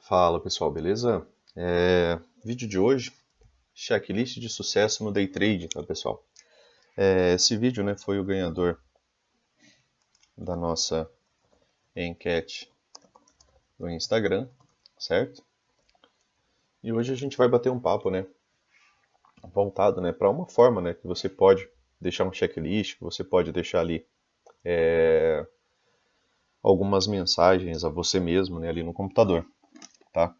Fala pessoal, beleza? Vídeo de hoje, checklist de sucesso no day trade, tá pessoal? Esse vídeo, né, foi o ganhador da nossa enquete do Instagram, certo? E hoje a gente vai bater um papo, né, voltado, né, para uma forma, né, que você pode deixar um checklist, que você pode deixar ali algumas mensagens a você mesmo, né, ali no computador, tá?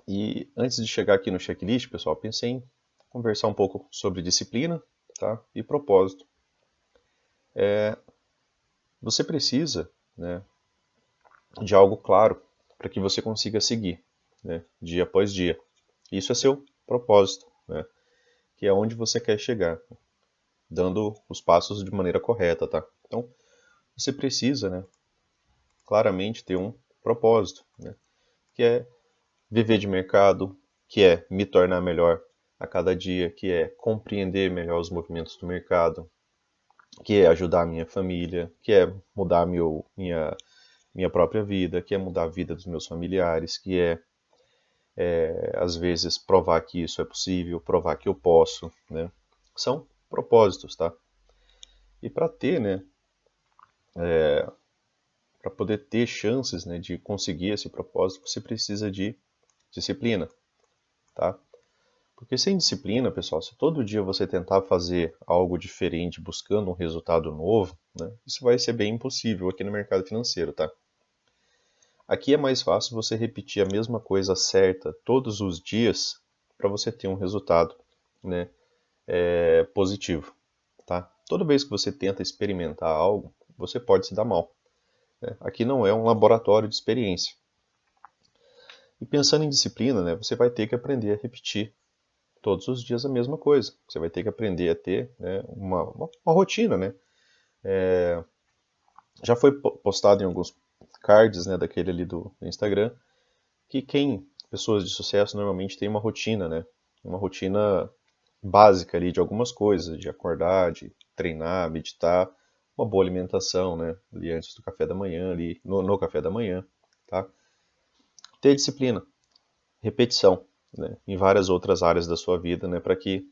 E antes de chegar aqui no checklist, pessoal, pensei em conversar um pouco sobre disciplina, tá? E propósito. Você precisa, né, de algo claro para que você consiga seguir, né, dia após dia. Isso é seu propósito, né, que é onde você quer chegar, dando os passos de maneira correta, tá? Então, você precisa, né, claramente ter um propósito, né, que é viver de mercado, que é me tornar melhor a cada dia, que é compreender melhor os movimentos do mercado, que é ajudar a minha família, que é mudar minha própria vida, que é mudar a vida dos meus familiares, que às vezes, provar que isso é possível, provar que eu posso, né? São propósitos, tá? E para ter, né, para poder ter chances, né, de conseguir esse propósito, você precisa de disciplina, tá? Porque sem disciplina, pessoal, se todo dia você tentar fazer algo diferente, buscando um resultado novo, né, isso vai ser bem impossível aqui no mercado financeiro, tá? Aqui é mais fácil você repetir a mesma coisa certa todos os dias para você ter um resultado, né, positivo, tá? Toda vez que você tenta experimentar algo, você pode se dar mal, né? Aqui não é um laboratório de experiência. E pensando em disciplina, né, você vai ter que aprender a repetir todos os dias a mesma coisa. Você vai ter que aprender a ter, né, uma rotina, né? Já foi postado em alguns cards, né, daquele ali do Instagram, que pessoas de sucesso normalmente têm uma rotina, né? Uma rotina básica ali de algumas coisas, de acordar, de treinar, meditar, uma boa alimentação, né? Ali antes do café da manhã, ali no café da manhã, tá? Ter disciplina, repetição, né? Em várias outras áreas da sua vida, né? Para que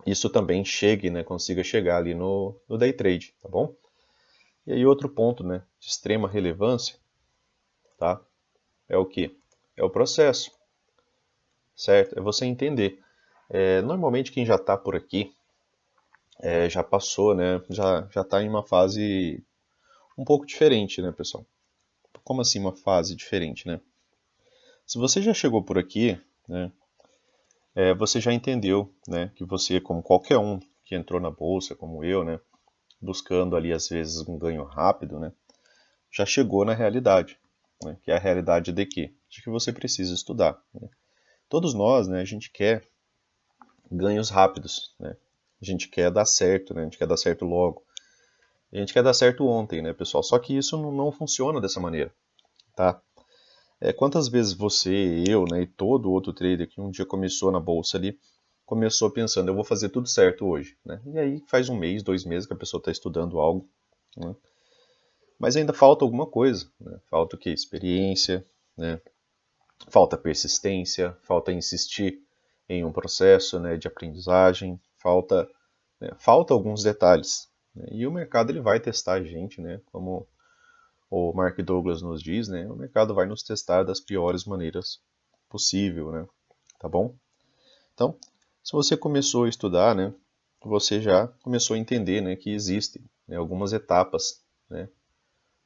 isso também chegue, né? Consiga chegar ali no day trade, tá bom? E aí outro ponto, né? De extrema relevância, tá? É o que? É o processo, certo? É você entender. Normalmente quem já está por aqui já passou, né? Já está em uma fase um pouco diferente, né, pessoal? Como assim uma fase diferente, né? Se você já chegou por aqui, né, você já entendeu, né, que você, como qualquer um que entrou na bolsa, como eu, né, buscando ali às vezes um ganho rápido, né, já chegou na realidade, né, que é a realidade de quê? De que você precisa estudar, né? Todos nós, né, a gente quer ganhos rápidos, né? A gente quer dar certo, né? A gente quer dar certo logo. A gente quer dar certo ontem, né, pessoal? Só que isso não funciona dessa maneira, tá? Quantas vezes você, eu, né, e todo outro trader que um dia começou na bolsa ali, começou pensando, eu vou fazer tudo certo hoje, né? E aí faz um mês, 2 meses que a pessoa está estudando algo, né? Mas ainda falta alguma coisa, né? Falta o quê? Experiência, né? Falta persistência, falta insistir em um processo, né, de aprendizagem, falta alguns detalhes, né? E o mercado ele vai testar a gente, né? Como o Mark Douglas nos diz, né, o mercado vai nos testar das piores maneiras possível, né, tá bom? Então, se você começou a estudar, né, você já começou a entender, né, que existem, né, algumas etapas, né,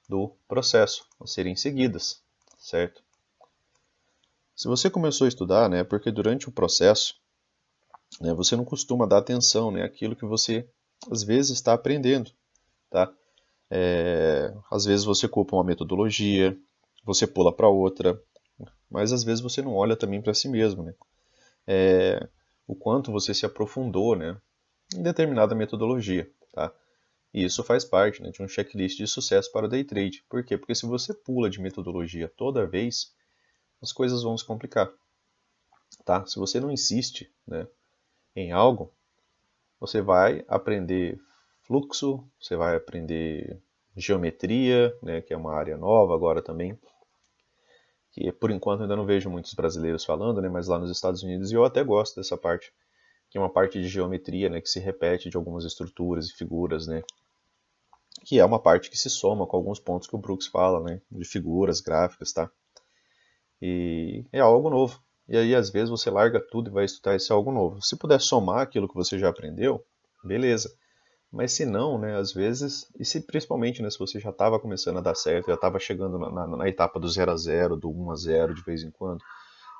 do processo a serem seguidas, certo? Se você começou a estudar, né, porque durante o processo, né, você não costuma dar atenção, né, àquilo que você às vezes está aprendendo, tá? Às vezes você culpa uma metodologia, você pula para outra, mas às vezes você não olha também para si mesmo, né? O quanto você se aprofundou, né, em determinada metodologia, tá? E isso faz parte, né, de um checklist de sucesso para o day trade. Por quê? Porque se você pula de metodologia toda vez, as coisas vão se complicar, tá? Se você não insiste, né, em algo, você vai aprender fluxo, você vai aprender geometria, né, que é uma área nova agora também, que por enquanto ainda não vejo muitos brasileiros falando, né, mas lá nos Estados Unidos, e eu até gosto dessa parte, que é uma parte de geometria, né, que se repete de algumas estruturas e figuras, né, que é uma parte que se soma com alguns pontos que o Brooks fala, né, de figuras, gráficas, tá? E é algo novo. E aí, às vezes, você larga tudo e vai estudar esse algo novo. Se puder somar aquilo que você já aprendeu, beleza. Mas se não, né, às vezes, e se principalmente, né, se você já estava começando a dar certo, já estava chegando na etapa do 0 a 0, do 1 a 0 de vez em quando,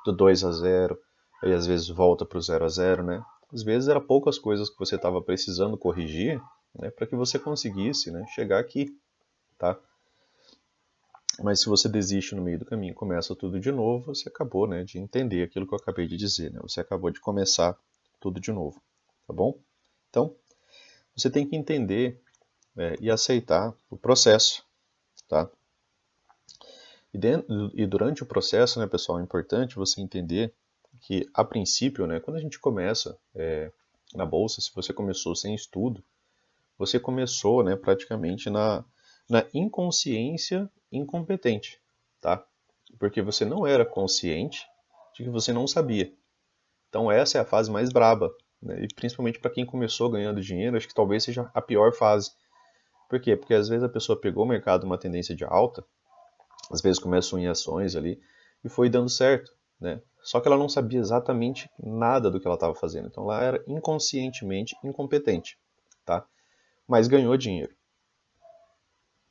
do 2 a 0, aí às vezes volta para o 0 a 0, né? Às vezes era poucas coisas que você estava precisando corrigir, né, para que você conseguisse, né, chegar aqui, tá? Mas se você desiste no meio do caminho e começa tudo de novo, você acabou, né, de entender aquilo que eu acabei de dizer, né? Você acabou de começar tudo de novo, tá bom? Então, você tem que entender e aceitar o processo, tá? E durante o processo, né, pessoal, é importante você entender que, a princípio, né, quando a gente começa na bolsa, se você começou sem estudo, você começou, né, praticamente na inconsciência incompetente, tá? Porque você não era consciente de que você não sabia. Então essa é a fase mais braba, né? E principalmente para quem começou ganhando dinheiro, acho que talvez seja a pior fase. Por quê? Porque às vezes a pessoa pegou o mercado uma tendência de alta, às vezes começam em ações ali, e foi dando certo, né? Só que ela não sabia exatamente nada do que ela estava fazendo. Então ela era inconscientemente incompetente, tá? Mas ganhou dinheiro.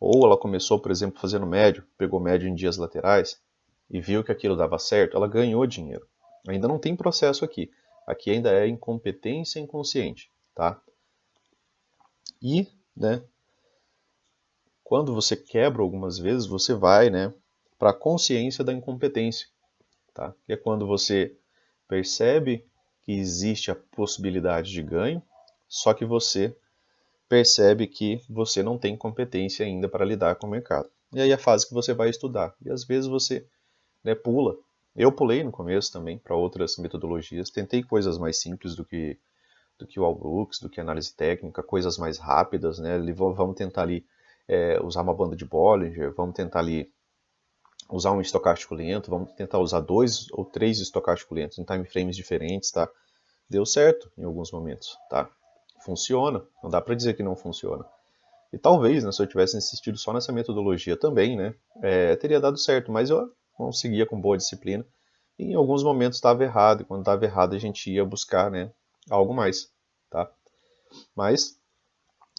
Ou ela começou, por exemplo, fazendo médio, pegou médio em dias laterais e viu que aquilo dava certo, ela ganhou dinheiro. Ainda não tem processo aqui. Aqui ainda é incompetência inconsciente, tá? E, né, quando você quebra algumas vezes, você vai, né, para a consciência da incompetência, tá? Que é quando você percebe que existe a possibilidade de ganho, só que você percebe que você não tem competência ainda para lidar com o mercado. E aí é a fase que você vai estudar. E às vezes você, né, pula. Eu pulei no começo também para outras metodologias. Tentei coisas mais simples do que o All Brooks, do que análise técnica, coisas mais rápidas, né? Vamos tentar ali usar uma banda de Bollinger, vamos tentar ali usar um estocástico lento, vamos tentar usar 2 ou 3 estocásticos lentos em time frames diferentes, tá? Deu certo em alguns momentos, tá? Funciona, não dá para dizer que não funciona. E talvez, né, se eu tivesse insistido só nessa metodologia também, né, teria dado certo, mas eu não seguia com boa disciplina. E em alguns momentos estava errado, e quando estava errado a gente ia buscar, né, algo mais, tá? Mas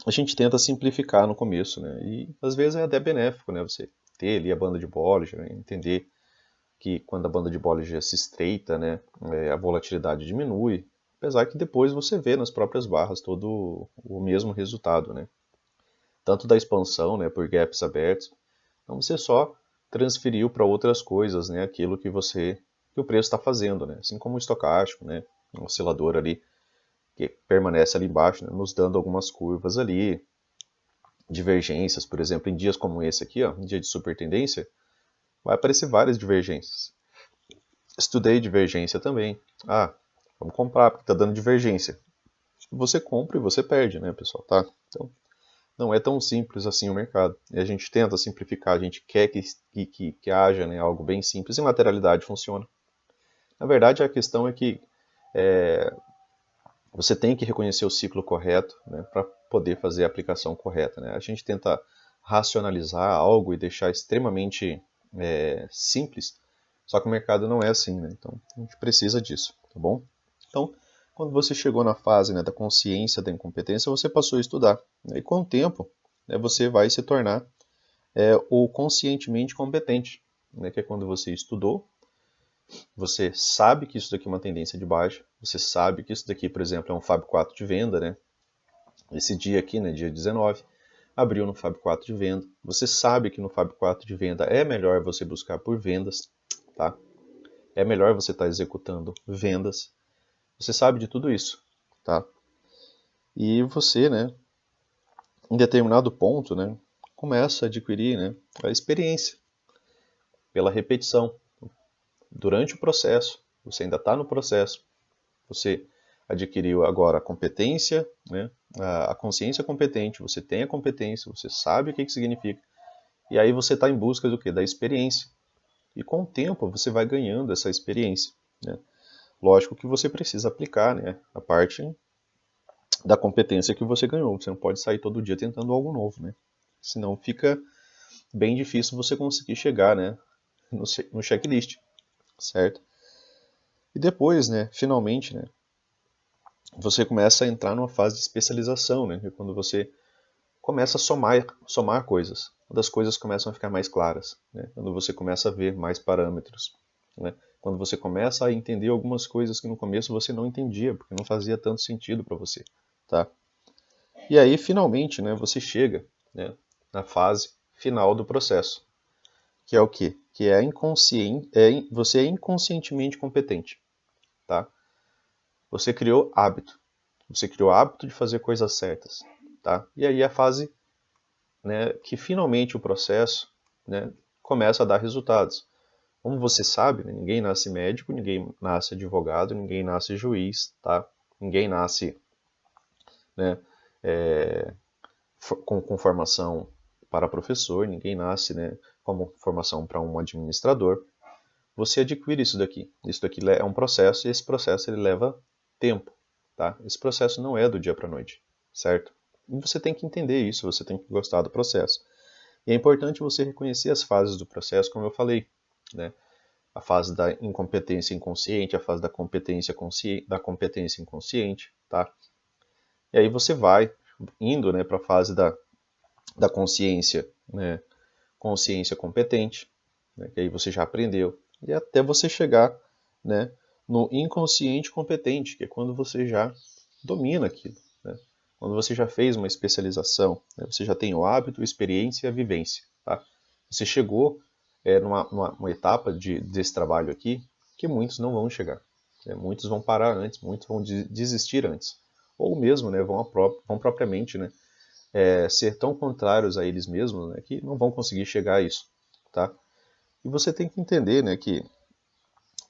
a gente tenta simplificar no começo, né, e às vezes é até benéfico, né, você ter ali a banda de Bollinger, né, entender que quando a banda de Bollinger se estreita, né, a volatilidade diminui, apesar que depois você vê nas próprias barras todo o mesmo resultado, né? Tanto da expansão, né, por gaps abertos, então você só transferiu para outras coisas, né, aquilo que o preço está fazendo, né, assim como o estocástico, né, um oscilador ali que permanece ali embaixo, né, nos dando algumas curvas ali, divergências, por exemplo, em dias como esse aqui, ó, em dia de super tendência, vai aparecer várias divergências. Estudei divergência também. Ah, vamos comprar porque está dando divergência. Você compra e você perde, né, pessoal, tá? Então não é tão simples assim o mercado. E a gente tenta simplificar, a gente quer que haja, né, algo bem simples e materialidade funciona. Na verdade, a questão é que você tem que reconhecer o ciclo correto, né, para poder fazer a aplicação correta. Né? A gente tenta racionalizar algo e deixar extremamente simples, só que o mercado não é assim, né? Então a gente precisa disso, tá bom? Então, quando você chegou na fase, né, da consciência da incompetência, você passou a estudar. Né? E com o tempo, né, você vai se tornar o conscientemente competente, né, que é quando você estudou, você sabe que isso daqui é uma tendência de baixa, você sabe que isso daqui, por exemplo, é um Fab 4 de venda, né? Esse dia aqui, né, dia 19, abriu no Fab 4 de venda. Você sabe que no Fab 4 de venda é melhor você buscar por vendas, tá? É melhor você estar executando vendas. Você sabe de tudo isso, tá? E você, né, em determinado ponto, né, começa a adquirir, né, a experiência pela repetição. Durante o processo, você ainda está no processo, você adquiriu agora a competência, né? A consciência competente, você tem a competência, você sabe o que significa, e aí você está em busca do quê? Da experiência. E com o tempo você vai ganhando essa experiência, né? Lógico que você precisa aplicar, né, a parte da competência que você ganhou. Você não pode sair todo dia tentando algo novo, né? Senão fica bem difícil você conseguir chegar, né, no checklist, certo? E depois, né, finalmente, né, você começa a entrar numa fase de especialização, né, que é quando você começa a somar coisas. Quando as coisas começam a ficar mais claras, né, quando você começa a ver mais parâmetros, né, quando você começa a entender algumas coisas que no começo você não entendia, porque não fazia tanto sentido para você, tá? E aí, finalmente, né, você chega, né, na fase final do processo, que é o quê? Que é você é inconscientemente competente, tá? Você criou hábito. Você criou hábito de fazer coisas certas, tá? E aí a fase, né, que finalmente o processo, né, começa a dar resultados. Como você sabe, né, ninguém nasce médico, ninguém nasce advogado, ninguém nasce juiz, tá? Ninguém nasce, né, é, com formação para professor, ninguém nasce, né, como formação para um administrador. Você adquire isso daqui. Isso daqui é um processo e esse processo ele leva tempo, tá? Esse processo não é do dia para a noite, certo? E você tem que entender isso, você tem que gostar do processo. E é importante você reconhecer as fases do processo, como eu falei, né? A fase da incompetência inconsciente, a fase da competência inconsciente, tá? E aí você vai indo, né, para a fase da consciência, né, consciência competente, né, que aí você já aprendeu, e até você chegar, né, no inconsciente competente, que é quando você já domina aquilo, né, quando você já fez uma especialização, né, você já tem o hábito, a experiência e a vivência. Tá? Você chegou numa etapa desse trabalho aqui que muitos não vão chegar. Né, muitos vão parar antes, muitos vão desistir antes. Ou mesmo né, vão propriamente né, ser tão contrários a eles mesmos né, que não vão conseguir chegar a isso. Tá? E você tem que entender né, que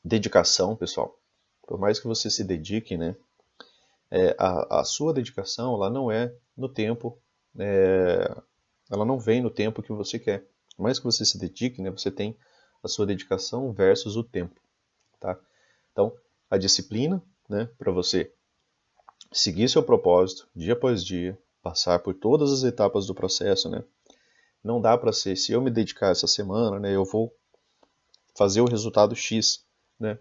dedicação, pessoal, por mais que você se dedique, né, a sua dedicação ela não é no tempo, ela não vem no tempo que você quer. Por mais que você se dedique, né, você tem a sua dedicação versus o tempo. Tá? Então, a disciplina, né, para você seguir seu propósito dia após dia, passar por todas as etapas do processo, né? Não dá para ser, se eu me dedicar essa semana, né, eu vou fazer o resultado X, né?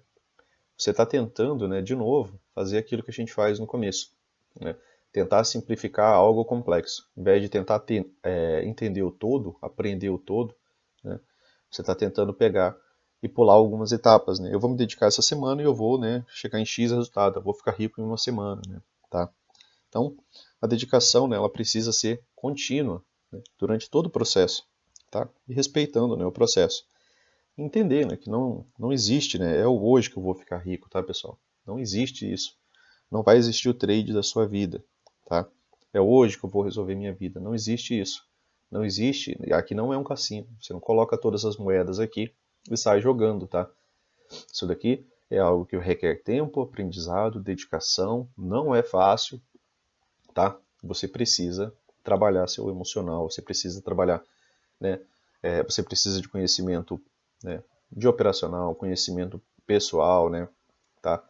Você está tentando, né, de novo, fazer aquilo que a gente faz no começo, né? Tentar simplificar algo complexo. Em vez de tentar entender o todo, aprender o todo, né, você está tentando pegar e pular algumas etapas. Né? Eu vou me dedicar essa semana e eu vou né, chegar em X resultado, eu vou ficar rico em uma semana. Né? Tá? Então, a dedicação né, ela precisa ser contínua né, durante todo o processo, tá? E respeitando né, o processo. Entender né, que não existe, né, é o hoje que eu vou ficar rico, tá, pessoal? Não existe isso. Não vai existir o trade da sua vida, tá? É hoje que eu vou resolver minha vida. Não existe isso. Não existe. Aqui não é um cassino. Você não coloca todas as moedas aqui e sai jogando, tá? Isso daqui é algo que requer tempo, aprendizado, dedicação. Não é fácil, tá? Você precisa trabalhar seu emocional. Você precisa trabalhar, né? Você precisa de conhecimento, né? De operacional, conhecimento pessoal, né? Tá?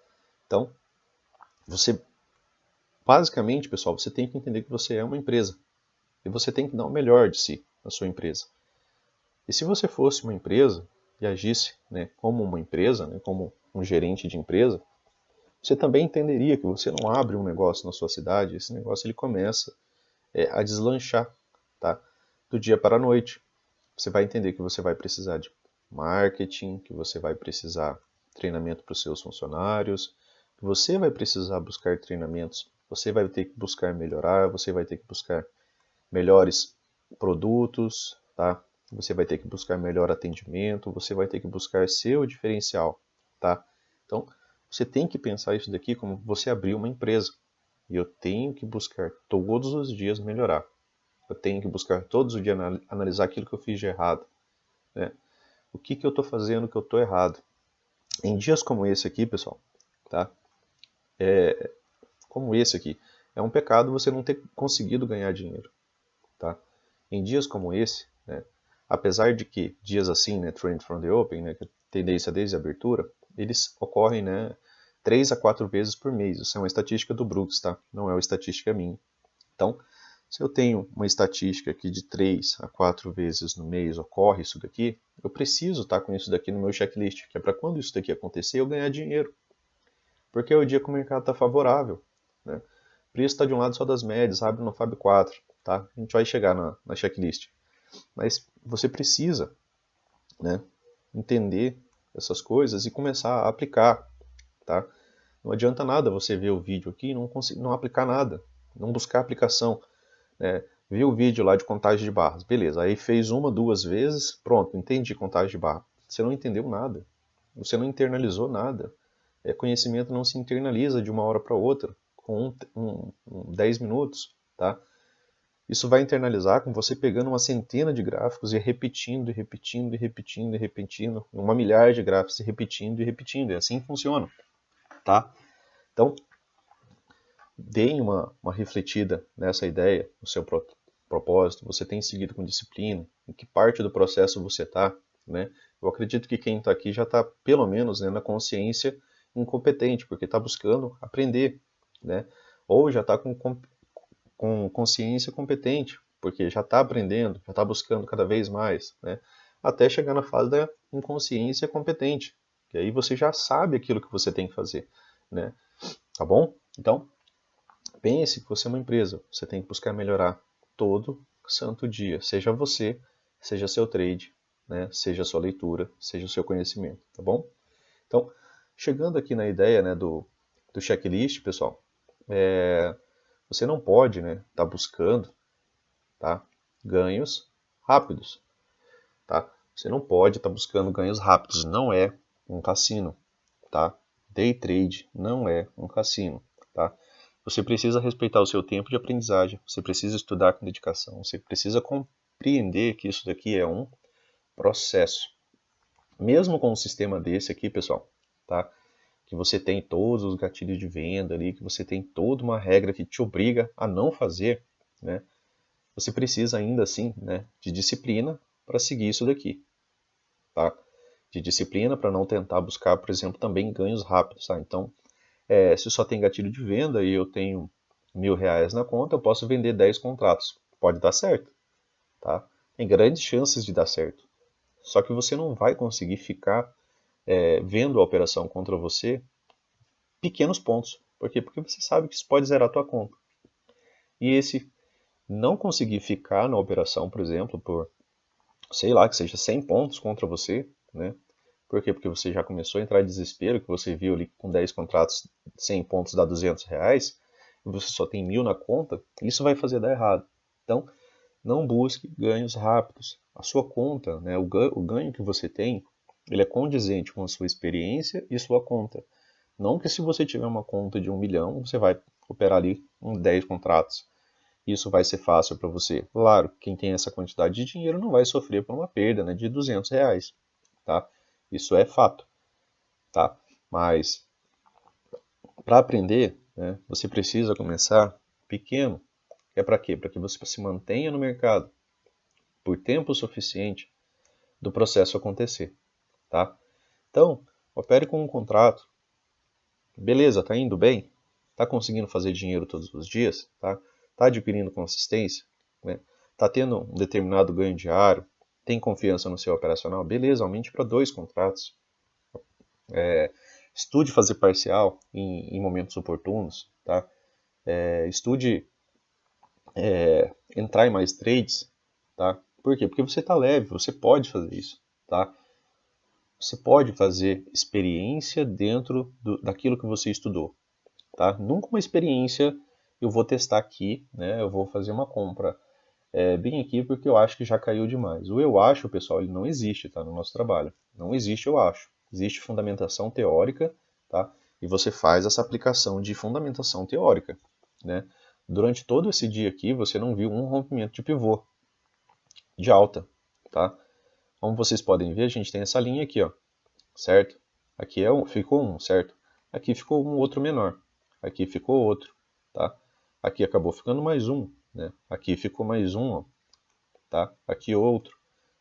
Então, você basicamente, pessoal, você tem que entender que você é uma empresa e você tem que dar o melhor de si na sua empresa. E se você fosse uma empresa e agisse né, como uma empresa, né, como um gerente de empresa, você também entenderia que você não abre um negócio na sua cidade, esse negócio ele começa a deslanchar, tá? Do dia para a noite. Você vai entender que você vai precisar de marketing, que você vai precisar de treinamento para os seus funcionários, que você vai precisar buscar treinamentos, você vai ter que buscar melhorar, você vai ter que buscar melhores produtos, tá? Você vai ter que buscar melhor atendimento, você vai ter que buscar seu diferencial, tá? Então, você tem que pensar isso daqui como você abrir uma empresa. E eu tenho que buscar todos os dias melhorar. Eu tenho que buscar todos os dias analisar aquilo que eu fiz de errado. Né? O que eu estou fazendo que eu estou errado. Em dias como esse aqui, pessoal, tá? como esse aqui. É um pecado você não ter conseguido ganhar dinheiro, tá? Em dias como esse, né, apesar de que dias assim, né, trend from the open, né, que é tendência desde a abertura, eles ocorrem, né, 3 a 4 vezes por mês. Isso é uma estatística do Brooks, tá? Não é uma estatística minha. Então, se eu tenho uma estatística aqui de 3 a 4 vezes no mês ocorre isso daqui, eu preciso estar com isso daqui no meu checklist, que é para quando isso daqui acontecer eu ganhar dinheiro. Porque é o dia que o mercado está favorável, né? O preço está de um lado só das médias, abre no FAB 4, tá? A gente vai chegar na checklist. Mas você precisa, né, entender essas coisas e começar a aplicar, tá? Não adianta nada você ver o vídeo aqui e não aplicar nada, não buscar aplicação, né? Viu o vídeo lá de contagem de barras, beleza, aí fez uma, duas vezes, pronto, entendi contagem de barra. Você não entendeu nada, você não internalizou nada. Conhecimento não se internaliza de uma hora para outra, com 10 minutos, tá? Isso vai internalizar com você pegando uma centena de gráficos e repetindo, e repetindo, e repetindo, e repetindo, uma milhar de gráficos e repetindo, e repetindo, e assim funciona, tá? Então, deem uma refletida nessa ideia, no seu propósito, você tem seguido com disciplina, em que parte do processo você está, né? Eu acredito que quem está aqui já está, pelo menos, né, na consciência incompetente, porque está buscando aprender, né? Ou já está com consciência competente, porque já está aprendendo, já está buscando cada vez mais, né? Até chegar na fase da inconsciência competente, que aí você já sabe aquilo que você tem que fazer, né? Tá bom? Então, pense que você é uma empresa, você tem que buscar melhorar todo santo dia, seja você, seja seu trade, né? Seja sua leitura, seja o seu conhecimento, tá bom? Então, chegando aqui na ideia, né, do checklist, pessoal, você não pode, né, estar buscando, tá, ganhos rápidos, tá? Você não pode estar buscando ganhos rápidos, não é um cassino, tá? Day trade não é um cassino, tá? Você precisa respeitar o seu tempo de aprendizagem, você precisa estudar com dedicação, você precisa compreender que isso daqui é um processo. Mesmo com um sistema desse aqui, pessoal, tá? Que você tem todos os gatilhos de venda ali, que você tem toda uma regra que te obriga a não fazer, né? Você precisa ainda assim, né, de disciplina para seguir isso daqui, tá? De disciplina para não tentar buscar, por exemplo, também ganhos rápidos, tá? Então, se só tem gatilho de venda e eu tenho R$ 1.000 na conta, eu posso vender 10 contratos. Pode dar certo, tá? Tem grandes chances de dar certo. Só que você não vai conseguir ficar vendo a operação contra você pequenos pontos. Por quê? Porque você sabe que isso pode zerar a tua conta. E esse não conseguir ficar na operação, por exemplo, por, sei lá, que seja 100 pontos contra você, né? Por quê? Porque você já começou a entrar em desespero, que você viu ali com 10 contratos, 100 pontos dá R$ 200, e você só tem 1.000 na conta, isso vai fazer dar errado. Então, não busque ganhos rápidos. A sua conta, né, o ganho que você tem, ele é condizente com a sua experiência e sua conta. Não que se você tiver uma conta de 1 milhão, você vai operar ali 10 contratos. Isso vai ser fácil para você. Claro, quem tem essa quantidade de dinheiro não vai sofrer por uma perda, né, de R$ 200, tá? Isso é fato, tá? Mas para aprender, né, você precisa começar pequeno. É para quê? Para que você se mantenha no mercado por tempo suficiente do processo acontecer, tá? Então, opere com um contrato. Beleza, tá indo bem? Tá conseguindo fazer dinheiro todos os dias? Tá adquirindo consistência? Né? Tá tendo um determinado ganho diário? Tem confiança no seu operacional? Beleza, aumente para 2 contratos. Estude fazer parcial em momentos oportunos, tá? Estude entrar em mais trades, tá? Por quê? Porque você está leve, você pode fazer isso, tá? Você pode fazer experiência dentro daquilo que você estudou, tá? Nunca uma experiência eu vou testar aqui, né? Eu vou fazer uma compra bem aqui porque eu acho que já caiu demais. O eu acho, pessoal, ele não existe, tá? No nosso trabalho. Não existe eu acho. Existe fundamentação teórica, tá? E você faz essa aplicação de fundamentação teórica, né? Durante todo esse dia aqui, você não viu um rompimento de pivô de alta, tá? Como vocês podem ver, a gente tem essa linha aqui, ó, certo? Aqui ficou um, certo? Aqui ficou um outro menor. Aqui ficou outro. tá? Aqui acabou ficando mais um, né? Aqui ficou mais um, ó, tá? Aqui outro,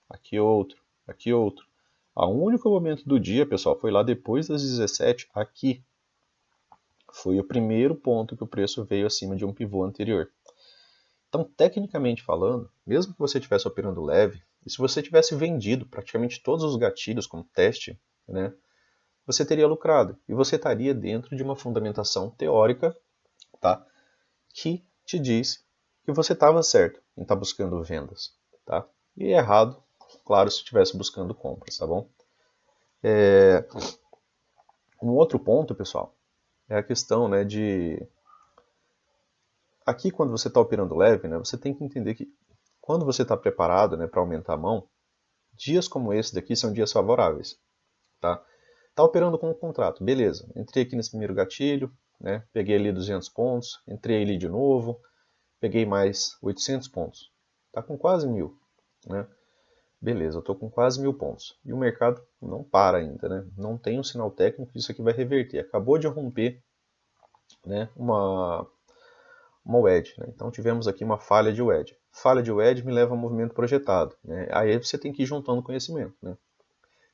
aqui outro, aqui outro. O único momento do dia, pessoal, foi lá depois das 17, aqui. Foi o primeiro ponto que o preço veio acima de um pivô anterior. Então, tecnicamente falando, mesmo que você estivesse operando leve, e se você tivesse vendido praticamente todos os gatilhos como teste, né, você teria lucrado. E você estaria dentro de uma fundamentação teórica, tá, que te diz que você estava certo em estar buscando vendas. Tá? E errado, claro, se estivesse buscando compras. Tá bom? Um outro ponto, pessoal, é a questão, né, de... Aqui, quando você está operando leve, né, você tem que entender que quando você está preparado, né, para aumentar a mão, dias como esse daqui são dias favoráveis. Tá? Tá operando com um contrato, beleza. Entrei aqui nesse primeiro gatilho, né, peguei ali 200 pontos, entrei ali de novo, peguei mais 800 pontos. Tá com quase 1.000. Né? Beleza, eu estou com quase 1.000 pontos. E o mercado não para ainda, né? Não tem um sinal técnico que isso aqui vai reverter. Acabou de romper, né, uma wedge. Né? Então tivemos aqui uma falha de wedge. Falha de wedge me leva a um movimento projetado. Né? Aí você tem que ir juntando conhecimento. Né?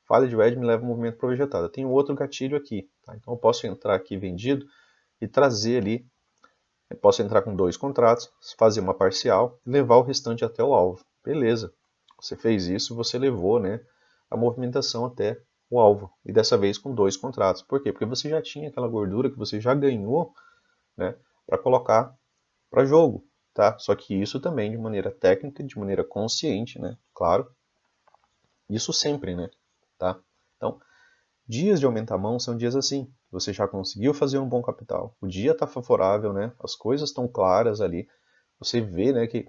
Falha de wedge me leva a um movimento projetado. Eu tenho outro gatilho aqui. Tá? Então eu posso entrar aqui vendido e trazer ali. Eu posso entrar com 2 contratos, fazer uma parcial e levar o restante até o alvo. Beleza. Você fez isso, você levou, né, a movimentação até o alvo. E dessa vez com 2 contratos. Por quê? Porque você já tinha aquela gordura que você já ganhou, né, para colocar para jogo. Tá? Só que isso também de maneira técnica, de maneira consciente, né? Claro. Isso sempre, né? Tá? Então, dias de aumentar a mão são dias assim. Você já conseguiu fazer um bom capital. O dia está favorável, né? As coisas estão claras ali. Você vê, né, que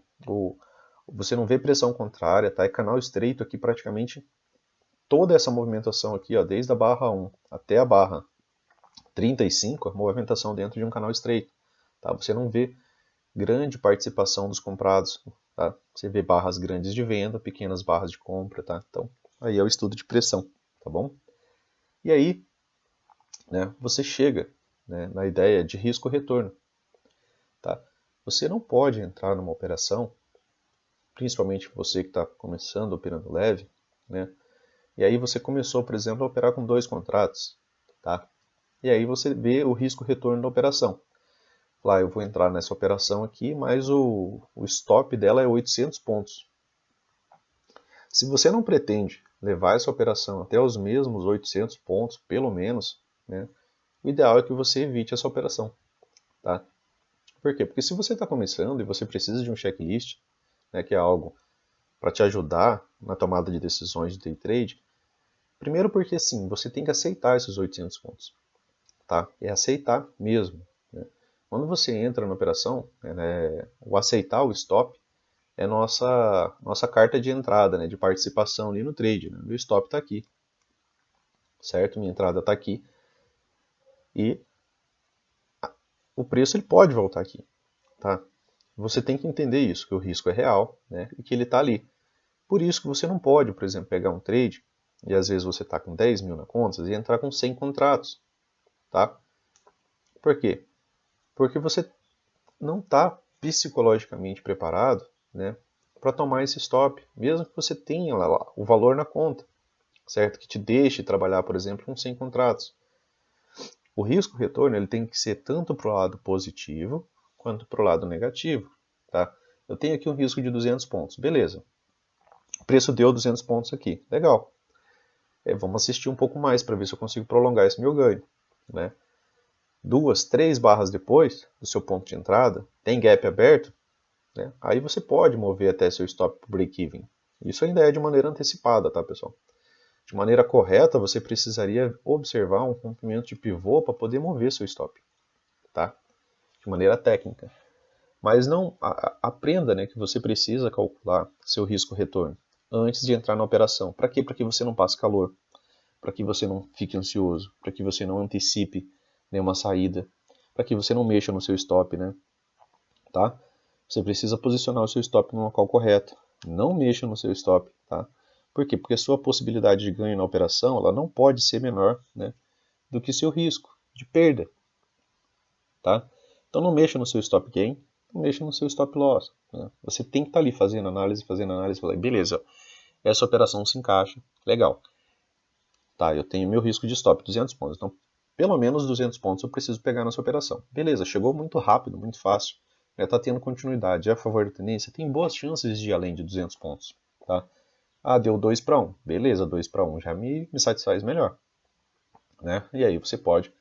você não vê pressão contrária, tá? É canal estreito aqui praticamente toda essa movimentação aqui, ó, desde a barra 1 até a barra 35, a movimentação dentro de um canal estreito. Tá? Você não vê grande participação dos comprados. Tá? Você vê barras grandes de venda, pequenas barras de compra. Tá? Então, aí é o estudo de pressão. Tá bom? E aí, né, você chega, né, na ideia de risco-retorno. Tá? Você não pode entrar numa operação, principalmente você que está começando operando leve, né? E aí você começou, por exemplo, a operar com 2 contratos. Tá? E aí você vê o risco-retorno da operação. Lá, eu vou entrar nessa operação aqui, mas o stop dela é 800 pontos. Se você não pretende levar essa operação até os mesmos 800 pontos, pelo menos, né, o ideal é que você evite essa operação. Tá? Por quê? Porque se você está começando e você precisa de um checklist, né, que é algo para te ajudar na tomada de decisões de day trade, primeiro porque sim, você tem que aceitar esses 800 pontos. Tá? É aceitar mesmo. Né? Quando você entra na operação, né, o aceitar o stop é nossa carta de entrada, né, de participação ali no trade. Né? Meu stop está aqui, certo? Minha entrada está aqui e o preço ele pode voltar aqui. Tá? Você tem que entender isso, que o risco é real, né, e que ele está ali. Por isso que você não pode, por exemplo, pegar um trade e às vezes você está com 10 mil na conta e entrar com 100 contratos. Tá? Por quê? Porque você não está psicologicamente preparado, né, para tomar esse stop, mesmo que você tenha lá o valor na conta, certo? Que te deixe trabalhar, por exemplo, com 100 contratos. O risco-retorno ele tem que ser tanto para o lado positivo quanto para o lado negativo. Tá? Eu tenho aqui um risco de 200 pontos, beleza. O preço deu 200 pontos aqui, legal. Vamos assistir um pouco mais para ver se eu consigo prolongar esse meu ganho. Né? 2, 3 barras depois do seu ponto de entrada, tem gap aberto, né? Aí você pode mover até seu stop break-even. Isso ainda é de maneira antecipada, tá, pessoal? De maneira correta, você precisaria observar um rompimento de pivô para poder mover seu stop, tá? De maneira técnica. Mas não aprenda, né, que você precisa calcular seu risco-retorno antes de entrar na operação. Para quê? Para que você não passe calor, para que você não fique ansioso, para que você não antecipe nenhuma saída, para que você não mexa no seu stop, né? Tá? Você precisa posicionar o seu stop no local correto. Não mexa no seu stop, tá? Por quê? Porque a sua possibilidade de ganho na operação ela não pode ser menor, né, do que seu risco de perda. Tá? Então não mexa no seu stop gain, não mexa no seu stop loss. Né? Você tem que estar ali fazendo análise, falar, beleza, essa operação se encaixa, legal. Tá, eu tenho meu risco de stop, 200 pontos. Então, pelo menos 200 pontos eu preciso pegar nessa operação. Beleza, chegou muito rápido, muito fácil. Já está tendo continuidade, é a favor da tendência, tem boas chances de ir além de 200 pontos. Tá? Ah, deu 2 para 1. Beleza, 2 para 1 já me satisfaz melhor. Né? E aí você pode,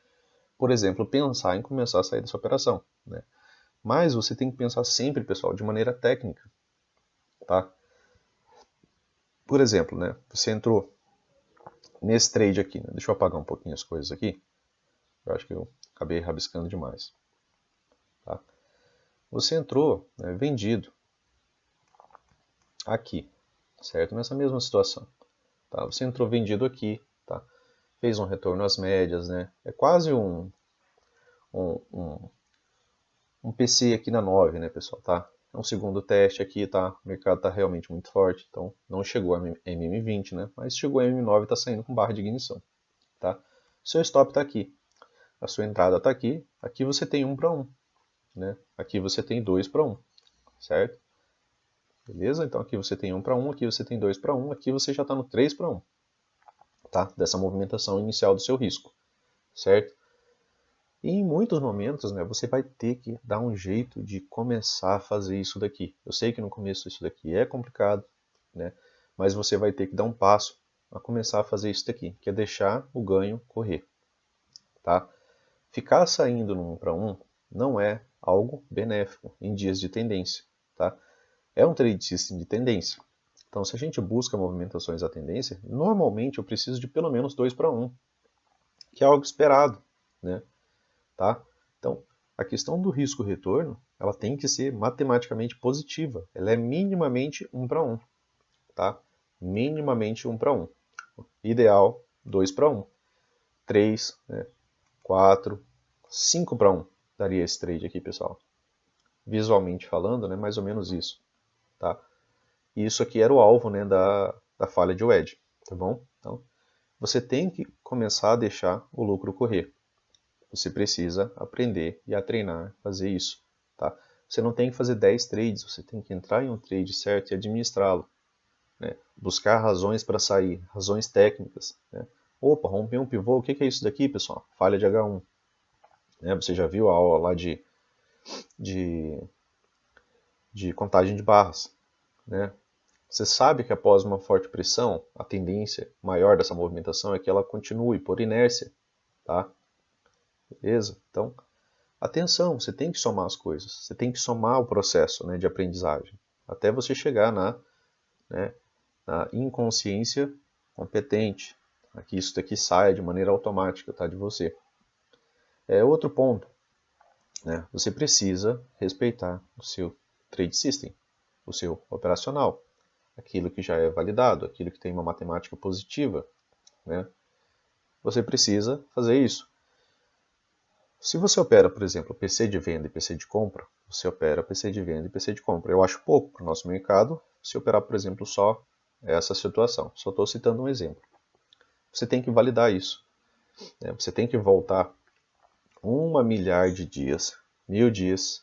por exemplo, pensar em começar a sair dessa operação. Né? Mas você tem que pensar sempre, pessoal, de maneira técnica. Tá? Por exemplo, né, você entrou nesse trade aqui. Né? Deixa eu apagar um pouquinho as coisas aqui. Eu acho que eu acabei rabiscando demais. Tá? Você entrou, né, vendido aqui, certo? Nessa mesma situação. Tá? Você entrou vendido aqui, tá? Fez um retorno às médias, né? É quase um PC aqui na 9, né, pessoal? Tá? É um segundo teste aqui, tá? O mercado está realmente muito forte, então não chegou a MM20, né? Mas chegou a MM9 e está saindo com barra de ignição, tá? Seu stop está aqui, a sua entrada está aqui. Aqui você tem 1 para 1, né? Aqui você tem 2 para 1, certo? Beleza? Então aqui você tem 1 para 1, aqui você tem 2 para 1, aqui você já está no 3 para 1, tá? Dessa movimentação inicial do seu risco, certo? E em muitos momentos, né, você vai ter que dar um jeito de começar a fazer isso daqui. Eu sei que no começo isso daqui é complicado, né, mas você vai ter que dar um passo a começar a fazer isso daqui, que é deixar o ganho correr. Tá? Ficar saindo no 1 para 1 não é algo benéfico em dias de tendência. Tá? É um trade system de tendência. Então, se a gente busca movimentações à tendência, normalmente eu preciso de pelo menos 2 para 1, que é algo esperado, né? Tá? Então, a questão do risco-retorno, ela tem que ser matematicamente positiva. Ela é minimamente 1 para 1. Tá? Minimamente 1 para 1. Ideal, 2 para 1. 3, né? 4, 5 para 1. Daria esse trade aqui, pessoal. Visualmente falando, né? Mais ou menos isso. Tá? E isso aqui era o alvo, né, da falha de wedge. Tá bom? Então, você tem que começar a deixar o lucro correr. Você precisa aprender e a treinar, fazer isso. Tá? Você não tem que fazer 10 trades, você tem que entrar em um trade certo e administrá-lo. Né? Buscar razões para sair, razões técnicas. Né? Opa, rompeu um pivô, o que é isso daqui, pessoal? Falha de H1. Né? Você já viu a aula lá de contagem de barras. Né? Você sabe que após uma forte pressão, a tendência maior dessa movimentação é que ela continue por inércia. Tá? Beleza? Então, atenção, você tem que somar as coisas, você tem que somar o processo, né, de aprendizagem, até você chegar né, na inconsciência competente, a que isso daqui saia de maneira automática, tá, de você. Outro ponto, né, você precisa respeitar o seu trade system, o seu operacional, aquilo que já é validado, aquilo que tem uma matemática positiva. Né, você precisa fazer isso. Se você opera, por exemplo, PC de venda e PC de compra, você opera PC de venda e PC de compra. Eu acho pouco para o nosso mercado se operar, por exemplo, só essa situação. Só estou citando um exemplo. Você tem que validar isso. Né? Você tem que voltar 1.000.000 de dias, 1.000 dias,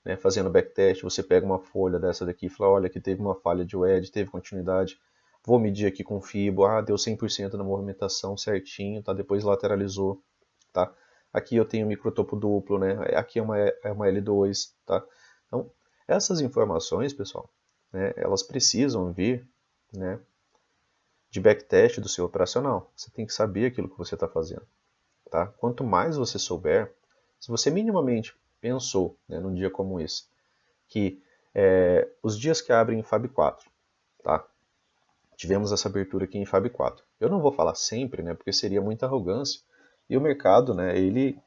né, fazendo backtest. Você pega uma folha dessa daqui e fala, olha, aqui teve uma falha de wedge, teve continuidade. Vou medir aqui com FIBO, deu 100% na movimentação certinho, tá? Depois lateralizou. Tá? Aqui eu tenho microtopo duplo, né? Aqui é uma L2, tá? Então, essas informações, pessoal, né, elas precisam vir, né, de backtest do seu operacional. Você tem que saber aquilo que você está fazendo, tá? Quanto mais você souber, se você minimamente pensou, né, num dia como esse, que os dias que abrem em FAB 4, tá? Tivemos essa abertura aqui em FAB 4. Eu não vou falar sempre, né, porque seria muita arrogância. E o mercado, né, ele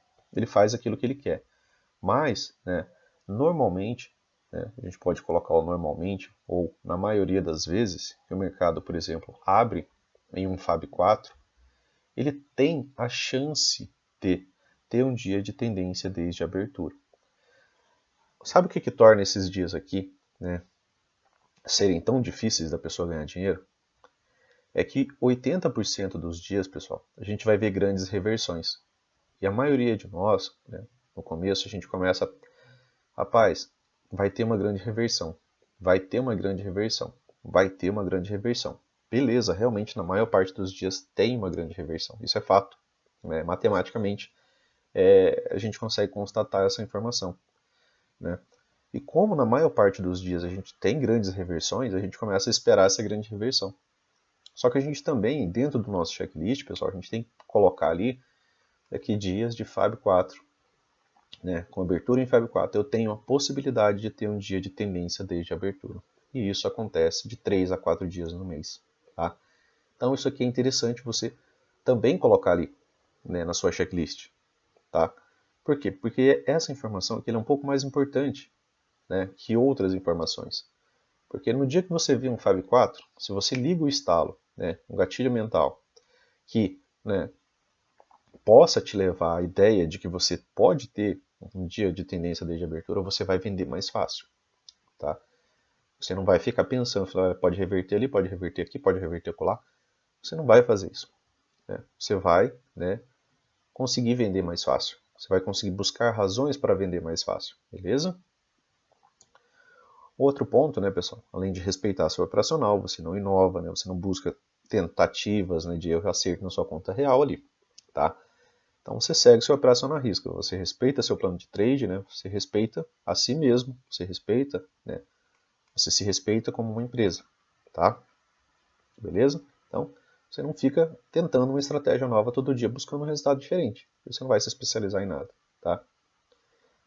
faz aquilo que ele quer. Mas, né, normalmente, né, a gente pode colocar o normalmente, ou na maioria das vezes, que o mercado, por exemplo, abre em um FAB 4, ele tem a chance de ter um dia de tendência desde a abertura. Sabe o que torna esses dias aqui, né, serem tão difíceis da pessoa ganhar dinheiro? É que 80% dos dias, pessoal, a gente vai ver grandes reversões. E a maioria de nós, né, No começo a gente começa, rapaz, vai ter uma grande reversão, vai ter uma grande reversão, vai ter uma grande reversão. Beleza, realmente na maior parte dos dias tem uma grande reversão, isso é fato. Né? Matematicamente, a gente consegue constatar essa informação. Né? E como na maior parte dos dias a gente tem grandes reversões, a gente começa a esperar essa grande reversão. Só que a gente também, dentro do nosso checklist, pessoal, a gente tem que colocar ali daqui dias de FAB 4, né? Com abertura em FAB 4, eu tenho a possibilidade de ter um dia de tendência desde a abertura. E isso acontece de 3 a 4 dias no mês. Tá? Então isso aqui é interessante você também colocar ali, né, na sua checklist. Tá? Por quê? Porque essa informação aqui é um pouco mais importante, né, que outras informações. Porque no dia que você vê um FAB 4, se você liga o estalo, né, um gatilho mental, que, né, possa te levar à ideia de que você pode ter um dia de tendência desde a abertura, você vai vender mais fácil. Tá? Você não vai ficar pensando, pode reverter ali, pode reverter aqui, pode reverter acolá. Você não vai fazer isso. Né? Você vai, né, conseguir vender mais fácil. Você vai conseguir buscar razões para vender mais fácil. Beleza? Outro ponto, né, pessoal, além de respeitar seu operacional, você não inova, né, você não busca tentativas, né, de erro e acerto na sua conta real ali, tá? Então você segue seu operacional à risca, você respeita seu plano de trade, né, você respeita a si mesmo, você respeita, né, você se respeita como uma empresa, tá? Beleza? Então você não fica tentando uma estratégia nova todo dia buscando um resultado diferente, você não vai se especializar em nada, tá?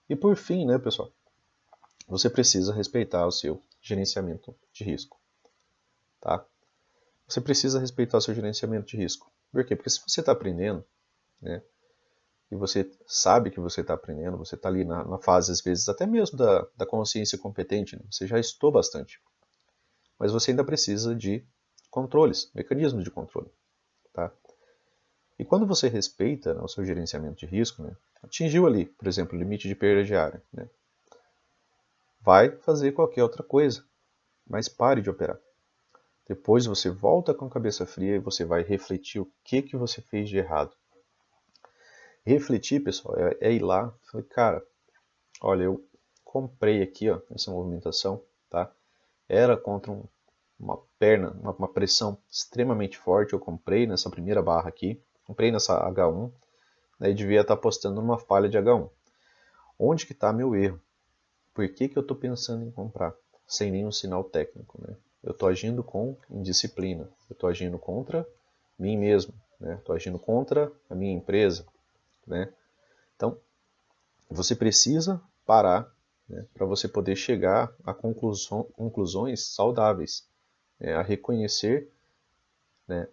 E por fim, né, pessoal, você precisa respeitar o seu gerenciamento de risco. Tá? Você precisa respeitar o seu gerenciamento de risco. Por quê? Porque se você está aprendendo, né, e você sabe que você está aprendendo, você está ali na fase, às vezes, até mesmo da consciência competente, né? Você já estudou bastante. Mas você ainda precisa de controles, mecanismos de controle. Tá? E quando você respeita, né, o seu gerenciamento de risco, né, atingiu ali, por exemplo, o limite de perda diária, né, vai fazer qualquer outra coisa, mas pare de operar. Depois você volta com a cabeça fria e você vai refletir o que você fez de errado. Refletir, pessoal, é ir lá e falar, cara, olha, eu comprei aqui, ó, essa movimentação, tá? Era contra uma perna, uma pressão extremamente forte, eu comprei nessa primeira barra aqui, comprei nessa H1, daí devia estar apostando numa falha de H1. Onde que está meu erro? Por que eu estou pensando em comprar? Sem nenhum sinal técnico, né? Eu estou agindo com indisciplina, eu estou agindo contra mim mesmo, né? Estou agindo contra a minha empresa, né? Então, você precisa parar, né, para você poder chegar a conclusões saudáveis, né, a reconhecer, né,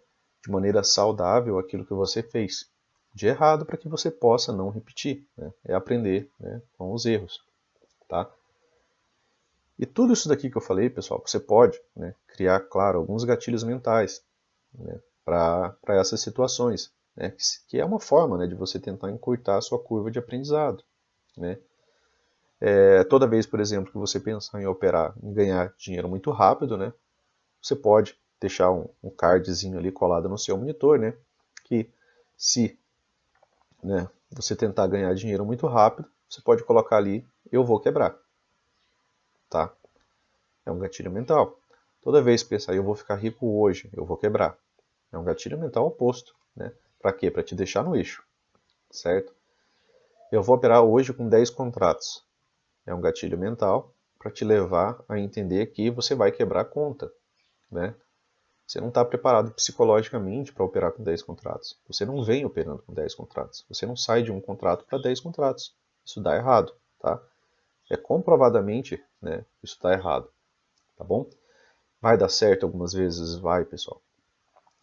de maneira saudável aquilo que você fez de errado para que você possa não repetir, né? É aprender, né, com os erros, tá? E tudo isso daqui que eu falei, pessoal, você pode, né, criar, claro, alguns gatilhos mentais, né, para essas situações, né, que é uma forma, né, de você tentar encurtar a sua curva de aprendizado. Né. Toda vez, por exemplo, que você pensar em operar, em ganhar dinheiro muito rápido, né, você pode deixar um cardzinho ali colado no seu monitor, né, que se, né, você tentar ganhar dinheiro muito rápido, você pode colocar ali, eu vou quebrar. Tá? É um gatilho mental. Toda vez que pensar, eu vou ficar rico hoje, eu vou quebrar. É um gatilho mental oposto. Né? Para quê? Para te deixar no eixo. Certo? Eu vou operar hoje com 10 contratos. É um gatilho mental para te levar a entender que você vai quebrar a conta. Né? Você não está preparado psicologicamente para operar com 10 contratos. Você não vem operando com 10 contratos. Você não sai de um contrato para 10 contratos. Isso dá errado. Tá? É comprovadamente, né, isso está errado. Tá bom? Vai dar certo algumas vezes? Vai, pessoal.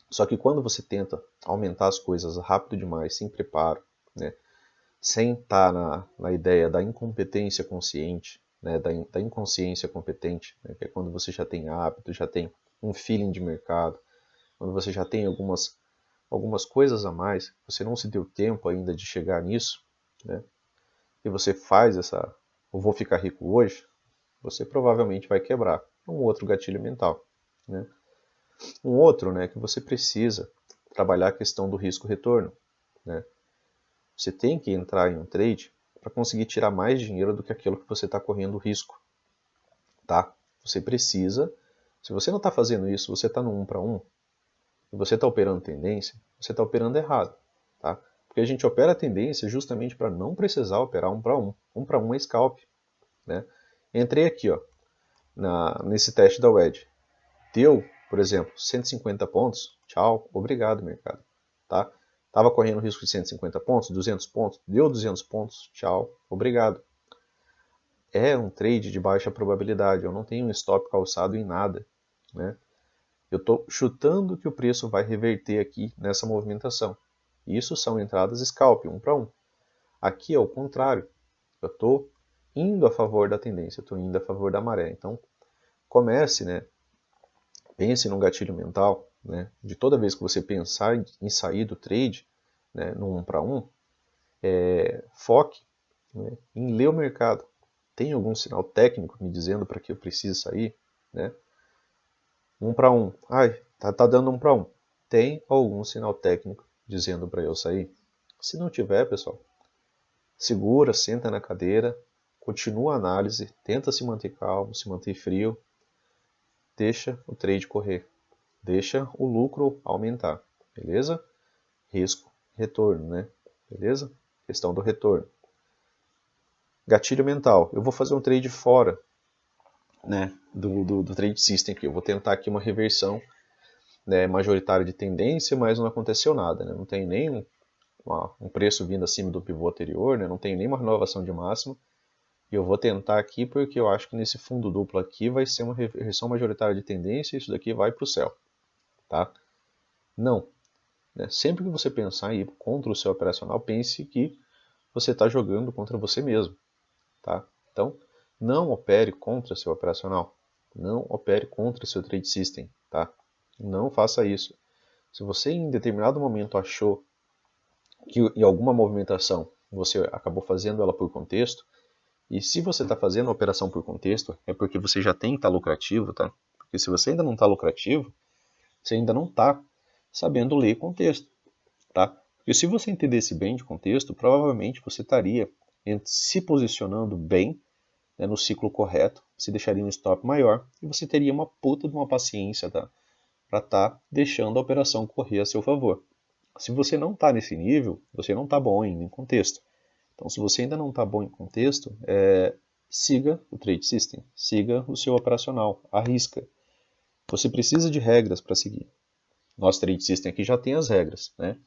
Só que quando você tenta aumentar as coisas rápido demais, sem preparo, né, sem estar na ideia da incompetência consciente, né, da inconsciência competente, né, que é quando você já tem hábito, já tem um feeling de mercado, quando você já tem algumas coisas a mais, você não se deu tempo ainda de chegar nisso, né, e você faz eu vou ficar rico hoje, você provavelmente vai quebrar um outro gatilho mental. Né. Um outro, né, que você precisa trabalhar a questão do risco-retorno. Né. Você tem que entrar em um trade para conseguir tirar mais dinheiro do que aquilo que você está correndo risco, tá? Você precisa, se você não está fazendo isso, você está no 1 para 1, e você está operando tendência, você está operando errado, tá? Porque a gente opera a tendência justamente para não precisar operar 1 para 1. 1 para 1 é scalp, né? Entrei aqui, ó, nesse teste da WED. Deu, por exemplo, 150 pontos, tchau, obrigado mercado, tá? Tava correndo risco de 150 pontos, 200 pontos, deu 200 pontos, tchau, obrigado. É um trade de baixa probabilidade, eu não tenho um stop calçado em nada, né? Eu estou chutando que o preço vai reverter aqui nessa movimentação. Isso são entradas scalp, 1 para 1. Aqui é o contrário, eu estou indo a favor da tendência, eu estou indo a favor da maré. Então comece, né? Pense num gatilho mental, né? De toda vez que você pensar em sair do trade, né, no 1 para 1, foque, né, em ler o mercado. Tem algum sinal técnico me dizendo para que eu precise sair? Né? 1 para 1. Ai, tá dando 1 para 1. Tem algum sinal técnico dizendo para eu sair? Se não tiver, pessoal, segura, senta na cadeira, continua a análise, tenta se manter calmo, se manter frio, deixa o trade correr, deixa o lucro aumentar, beleza? Risco, retorno, né? Beleza? Questão do retorno. Gatilho mental. Eu vou fazer um trade fora, né, do trade system aqui. Eu vou tentar aqui uma reversão, né, majoritária de tendência, mas não aconteceu nada, né? Não tem nem um preço vindo acima do pivô anterior, né? Não tem nenhuma renovação de máximo. E eu vou tentar aqui porque eu acho que nesse fundo duplo aqui vai ser uma reversão majoritária de tendência e isso daqui vai para o céu, tá? Não. Né? Sempre que você pensar em ir contra o seu operacional, pense que você está jogando contra você mesmo, tá? Então, não opere contra seu operacional, não opere contra seu trade system, tá? Não faça isso. Se você em determinado momento achou que em alguma movimentação você acabou fazendo ela por contexto, e se você está fazendo a operação por contexto, é porque você já tem que estar lucrativo, tá? Porque se você ainda não está lucrativo, você ainda não está sabendo ler contexto, tá? Porque se você entendesse bem de contexto, provavelmente você estaria se posicionando bem, né, no ciclo correto, você deixaria um stop maior e você teria uma puta de uma paciência, tá? Para estar deixando a operação correr a seu favor. Se você não está nesse nível, você não está bom ainda em contexto. Então, se você ainda não está bom em contexto, siga o Trade System, siga o seu operacional, arrisca. Você precisa de regras para seguir. Nosso Trade System aqui já tem as regras, né?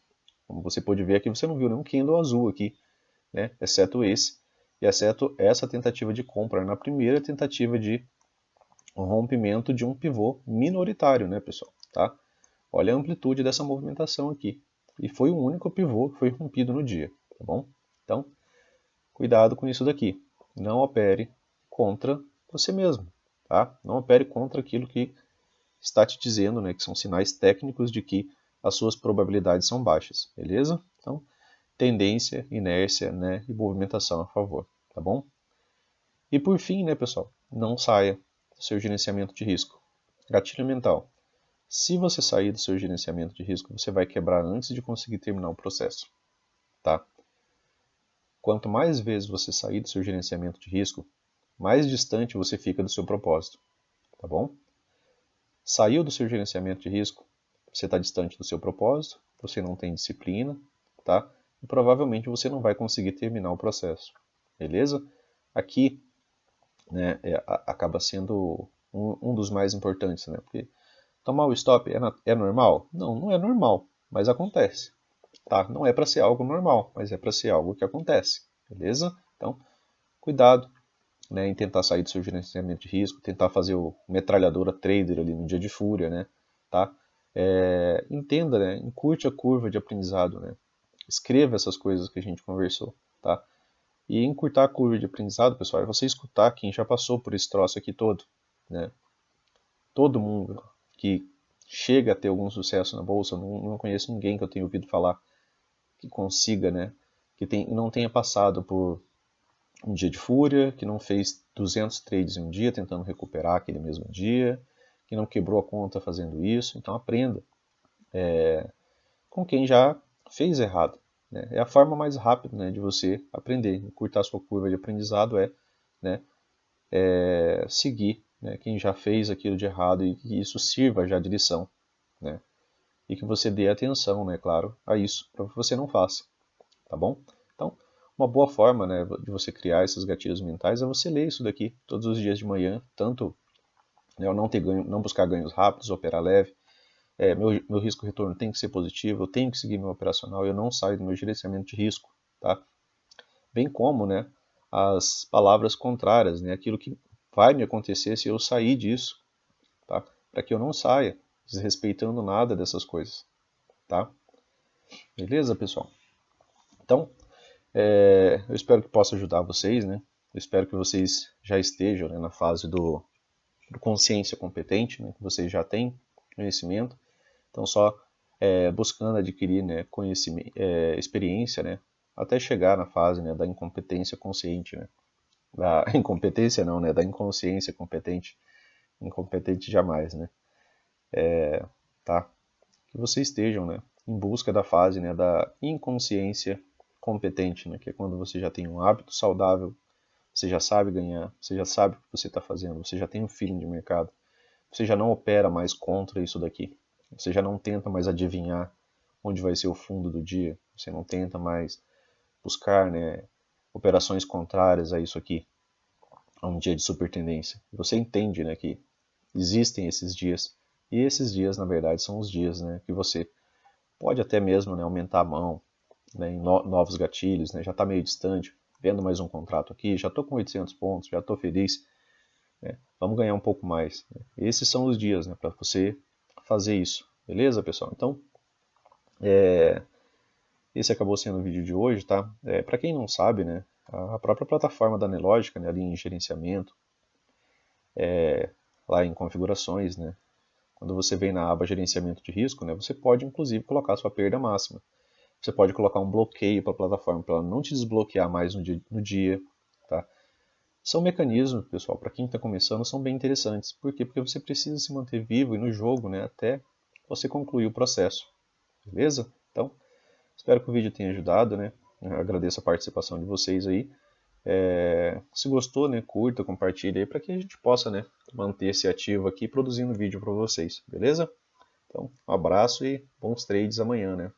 Como você pode ver aqui, você não viu nenhum candle azul aqui, né? Exceto esse, e exceto essa tentativa de compra na primeira tentativa de rompimento de um pivô minoritário, né, pessoal? Tá? Olha a amplitude dessa movimentação aqui. E foi o único pivô que foi rompido no dia, tá bom? Então, cuidado com isso daqui. Não opere contra você mesmo, tá? Não opere contra aquilo que está te dizendo, né, que são sinais técnicos de que as suas probabilidades são baixas, beleza? Então, tendência, inércia, né, e movimentação a favor, tá bom? E por fim, né, pessoal, não saia do seu gerenciamento de risco. Gatilho mental. Se você sair do seu gerenciamento de risco, você vai quebrar antes de conseguir terminar o processo, tá? Quanto mais vezes você sair do seu gerenciamento de risco, mais distante você fica do seu propósito, tá bom? Saiu do seu gerenciamento de risco, você está distante do seu propósito, você não tem disciplina, tá? E provavelmente você não vai conseguir terminar o processo, beleza? Aqui, né, acaba sendo um dos mais importantes, né? Porque tomar o stop é normal? Não, não é normal, mas acontece. Tá? Não é para ser algo normal, mas é para ser algo que acontece, beleza? Então, cuidado, né, em tentar sair do seu gerenciamento de risco, tentar fazer o metralhadora trader ali no dia de fúria, né? Tá? Entenda, né? Encurte a curva de aprendizado, né? Escreva essas coisas que a gente conversou, tá? E encurtar a curva de aprendizado, pessoal, é você escutar quem já passou por esse troço aqui todo, né? Todo mundo que chega a ter algum sucesso na bolsa, não conheço ninguém que eu tenha ouvido falar que consiga, né? Que não tenha passado por um dia de fúria, que não fez 200 trades em um dia tentando recuperar aquele mesmo dia, que não quebrou a conta fazendo isso. Então aprenda com quem já fez errado, né? É a forma mais rápida, né, de você aprender. Encurtar sua curva de aprendizado né, seguir, né, quem já fez aquilo de errado e que isso sirva já de lição, né? E que você dê atenção, né, claro, a isso, para que você não faça, tá bom? Então, uma boa forma, né, de você criar esses gatilhos mentais é você ler isso daqui todos os dias de manhã, tanto, né, eu não ter ganho, não buscar ganhos rápidos, operar leve, meu risco-retorno tem que ser positivo, eu tenho que seguir meu operacional, eu não saio do meu gerenciamento de risco, tá? Bem como, né, as palavras contrárias, né, aquilo que vai me acontecer se eu sair disso, tá? Para que eu não saia desrespeitando nada dessas coisas, tá? Beleza, pessoal? Então, eu espero que possa ajudar vocês, né? Eu espero que vocês já estejam, né, na fase do consciência competente, né, que vocês já têm conhecimento. Então, só buscando adquirir, né, conhecimento, experiência, né, até chegar na fase, né, da incompetência consciente, né? Da incompetência não, né, da inconsciência competente. Incompetente jamais, né? Tá? Que vocês estejam, né, em busca da fase, né, da inconsciência competente, né, que é quando você já tem um hábito saudável, você já sabe ganhar, você já sabe o que você está fazendo, você já tem um feeling de mercado, você já não opera mais contra isso daqui, você já não tenta mais adivinhar onde vai ser o fundo do dia, você não tenta mais buscar, né, operações contrárias a isso aqui, a um dia de super tendência. Você entende, né, que existem esses dias, e esses dias, na verdade, são os dias, né, que você pode até mesmo, né, aumentar a mão, né, em novos gatilhos, né, já está meio distante, vendo mais um contrato aqui, já estou com 800 pontos, já estou feliz, né, vamos ganhar um pouco mais. Né. Esses são os dias, né, para você fazer isso, beleza, pessoal? Então, esse acabou sendo o vídeo de hoje, tá? Para quem não sabe, né, a própria plataforma da Nelogica, né, ali em gerenciamento, lá em configurações, né, quando você vem na aba gerenciamento de risco, né, você pode inclusive colocar sua perda máxima. Você pode colocar um bloqueio para a plataforma para ela não te desbloquear mais no dia, tá? São mecanismos, pessoal, para quem está começando, são bem interessantes. Por quê? Porque você precisa se manter vivo e no jogo, né, até você concluir o processo. Beleza? Então, espero que o vídeo tenha ajudado, né? Eu agradeço a participação de vocês aí. Se gostou, né, curta, compartilha aí para que a gente possa, né, manter-se ativo aqui produzindo vídeo para vocês, beleza? Então, um abraço e bons trades amanhã, né?